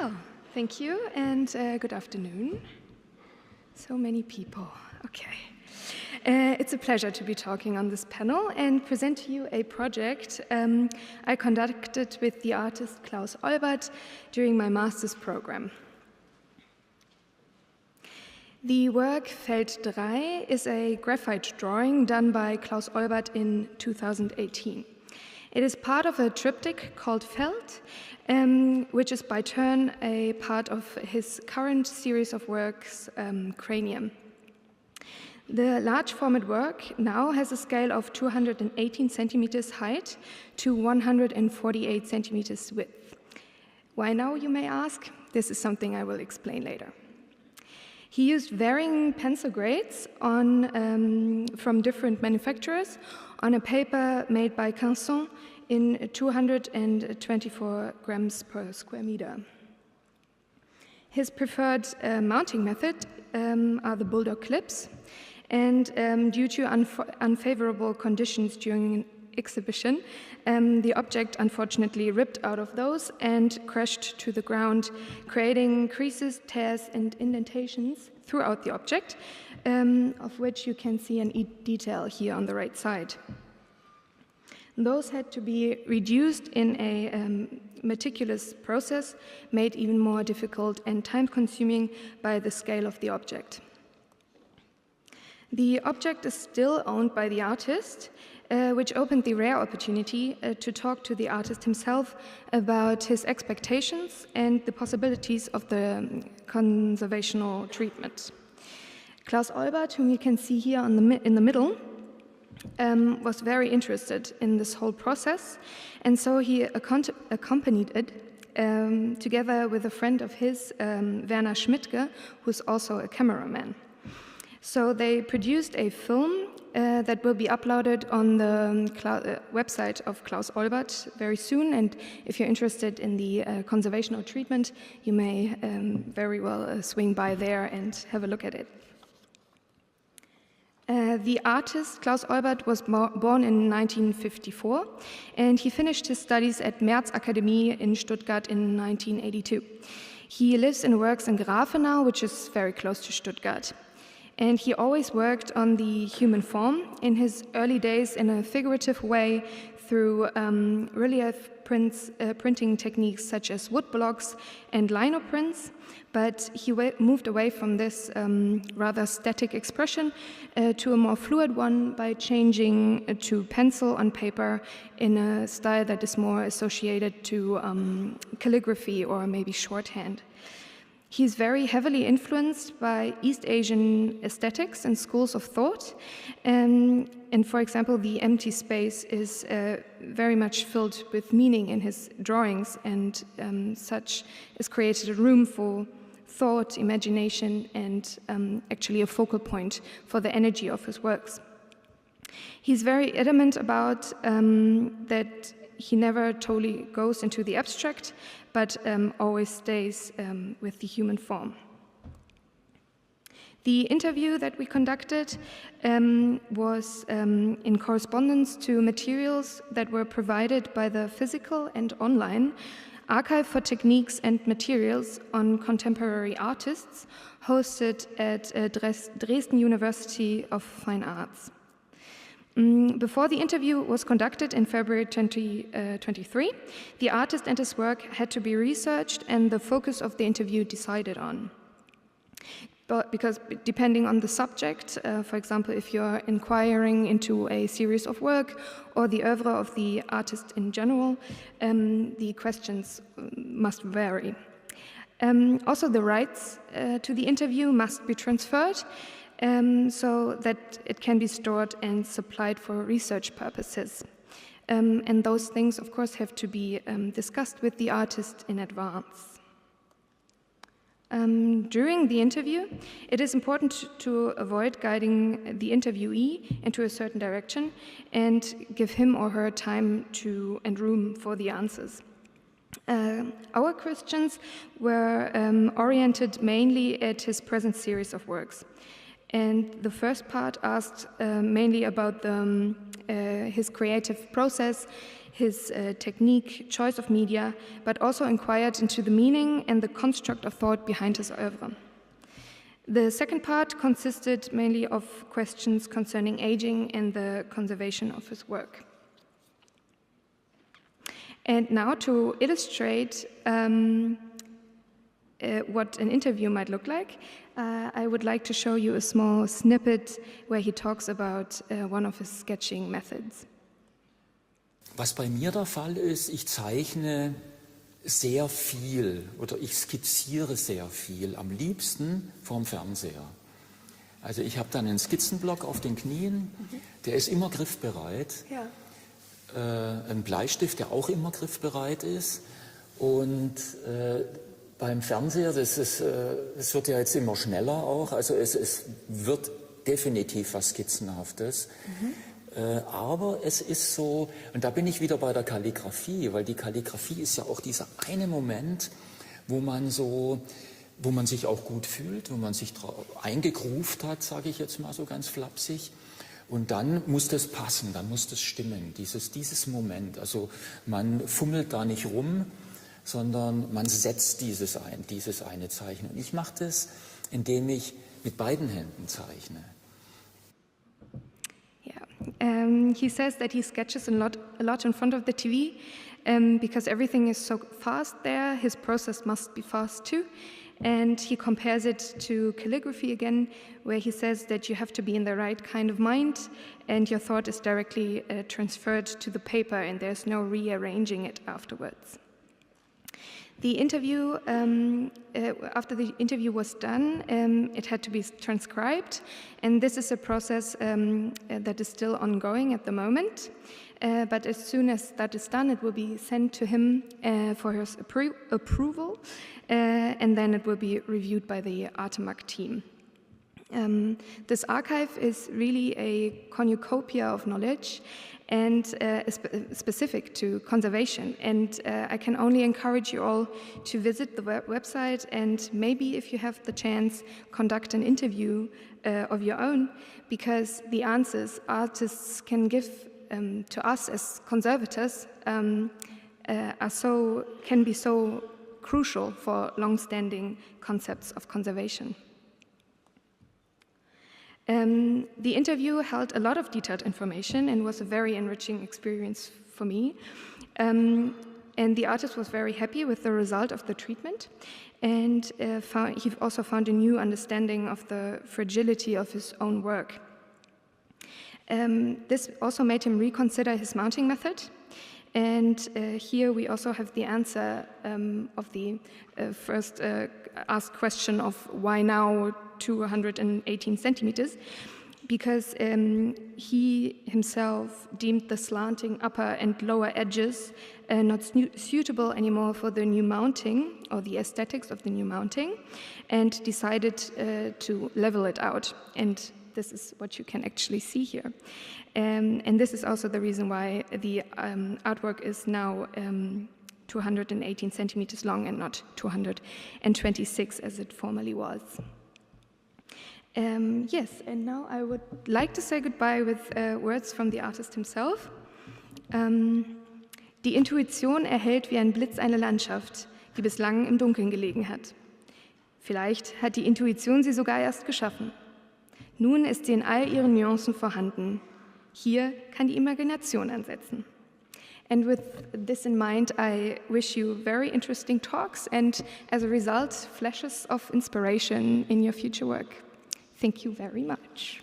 Well, thank you and good afternoon. So many people. Okay. It's a pleasure to be talking on this panel and present to you a project I conducted with the artist Klaus Olbert during my master's program. The work Feld 3 is a graphite drawing done by Klaus Olbert in 2018. It is part of a triptych called Feld, which is by turn a part of his current series of works, Cranium. The large format work now has a scale of 218 centimeters height to 148 centimeters width. Why now, you may ask? This is something I will explain later. He used varying pencil grades from different manufacturers on a paper made by Canson in 224 grams per square meter. His preferred mounting method are the bulldog clips, and due to unfavorable conditions during an exhibition, the object unfortunately ripped out of those and crashed to the ground, creating creases, tears, and indentations throughout the object, of which you can see an detail here on the right side. Those had to be reduced in a meticulous process, made even more difficult and time-consuming by the scale of the object. The object is still owned by the artist, which opened the rare opportunity to talk to the artist himself about his expectations and the possibilities of the conservational treatment. Klaus Olbert, whom you can see here in the middle, was very interested in this whole process, and so he accompanied it together with a friend of his, Werner Schmidtke, who's also a cameraman. So they produced a film that will be uploaded on the website of Klaus Olbert very soon, and if you're interested in the conservational treatment, you may very well swing by there and have a look at it. The artist Klaus Olbert was born in 1954, and he finished his studies at Merz Akademie in Stuttgart in 1982. He lives and works in Grafenau, which is very close to Stuttgart. And he always worked on the human form, in his early days in a figurative way through relief printing techniques such as wood blocks and lino prints, but he moved away from this rather static expression to a more fluid one by changing to pencil on paper in a style that is more associated to calligraphy or maybe shorthand. He's very heavily influenced by East Asian aesthetics and schools of thought. And for example, the empty space is very much filled with meaning in his drawings, and such is created a room for thought, imagination, and actually a focal point for the energy of his works. He's very adamant about that he never totally goes into the abstract, but always stays with the human form. The interview that we conducted was in correspondence to materials that were provided by the physical and online Archive for Techniques and Materials on Contemporary Artists, hosted at Dresden University of Fine Arts. Before the interview was conducted in February 2023, the artist and his work had to be researched and the focus of the interview decided on. Because depending on the subject, for example, if you're inquiring into a series of work or the oeuvre of the artist in general, the questions must vary. Also, the rights to the interview must be transferred, so that it can be stored and supplied for research purposes. And those things, of course, have to be discussed with the artist in advance. During the interview, it is important to avoid guiding the interviewee into a certain direction and give him or her time and room for the answers. Our questions were oriented mainly at his present series of works. And the first part asked mainly about his creative process his technique, choice of media, but also inquired into the meaning and the construct of thought behind his oeuvre. The second part consisted mainly of questions concerning aging and the conservation of his work. And now to illustrate what an interview might look like, I would like to show you a small snippet where he talks about one of his sketching methods. Was bei mir der Fall ist, ich zeichne sehr viel oder ich skizziere sehr viel, am liebsten vorm Fernseher. Also ich habe dann einen Skizzenblock auf den Knien, der ist immer griffbereit. Ja. Ein Bleistift, der auch immer griffbereit ist. Und beim Fernseher, das wird ja jetzt immer schneller auch, also es wird definitiv was Skizzenhaftes. Aber es ist so, und da bin ich wieder bei der Kalligraphie, weil die Kalligraphie ist ja auch dieser eine Moment, wo man sich auch gut fühlt, wo man sich eingegruft hat, sage ich jetzt mal so ganz flapsig. Und dann muss das passen, dann muss das stimmen, dieses Moment. Also man fummelt da nicht rum, sondern man setzt dieses eine Zeichen. Und ich mache das, indem ich mit beiden Händen zeichne. He says that he sketches a lot in front of the TV because everything is so fast there, his process must be fast too. And he compares it to calligraphy again, where he says that you have to be in the right kind of mind and your thought is directly transferred to the paper and there's no rearranging it afterwards. The interview, after the interview was done, it had to be transcribed, and this is a process that is still ongoing at the moment. But as soon as that is done, it will be sent to him for his approval, and then it will be reviewed by the Artemag team. This archive is really a cornucopia of knowledge and specific to conservation. And I can only encourage you all to visit the website and maybe, if you have the chance, conduct an interview of your own, because the answers artists can give to us as conservators can be so crucial for long-standing concepts of conservation. The interview held a lot of detailed information and was a very enriching experience for me. And the artist was very happy with the result of the treatment, and he also found a new understanding of the fragility of his own work. This also made him reconsider his mounting method. And here we also have the answer of the first asked question of why now 218 centimeters, because he himself deemed the slanting upper and lower edges not suitable anymore for the new mounting or the aesthetics of the new mounting, and decided to level it out. And this is what you can actually see here. And this is also the reason why the artwork is now 218 centimeters long and not 226 as it formerly was. Yes, and now I would like to say goodbye with words from the artist himself. Die Intuition erhellt wie ein Blitz eine Landschaft, die bislang im Dunkeln gelegen hat. Vielleicht hat die Intuition sie sogar erst geschaffen. Nun ist sie in all ihren Nuancen vorhanden. Hier kann die Imagination ansetzen. And with this in mind, I wish you very interesting talks and, as a result, flashes of inspiration in your future work. Thank you very much.